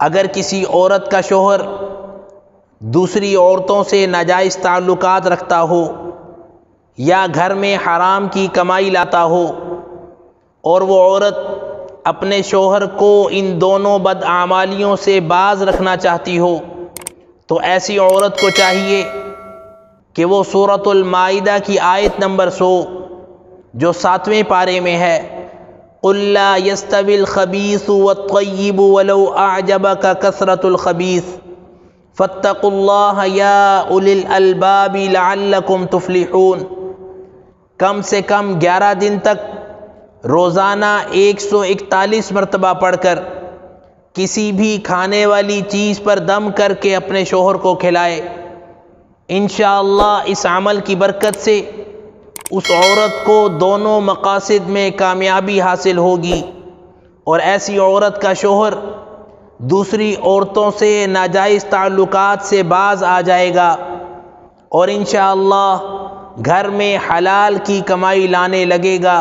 اگر کسی عورت کا شوہر دوسری عورتوں سے ناجائز تعلقات رکھتا ہو یا گھر میں حرام کی کمائی لاتا ہو اور وہ عورت اپنے شوہر کو ان دونوں بدعمالیوں سے باز رکھنا چاہتی ہو تو ایسی عورت کو چاہیے کہ وہ سورۃ المائدہ کی آیت نمبر 100 جو 7ویں پارے میں ہے، قُلْ لَا يَسْتَوِي الْخَبِيثُ وَالطَّيِّبُ وَلَوْ أَعْجَبَكَ كَثْرَةُ الْخَبِيثِ فَاتَّقُوا اللَّهَ يَا أُولِي الْأَلْبَابِ لَعَلَّكُمْ تُفْلِحُونَ۔ کم سے کم 11 دن تک روزانہ 141 مرتبہ پڑھ کر کسی بھی کھانے والی چیز پر دم کر کے اپنے شوہر کو کھلائے۔ انشاءاللہ اس عمل کی برکت سے اس عورت کو دونوں مقاصد میں کامیابی حاصل ہوگی، اور ایسی عورت کا شوہر دوسری عورتوں سے ناجائز تعلقات سے باز آ جائے گا، اور انشاءاللہ گھر میں حلال کی کمائی لانے لگے گا۔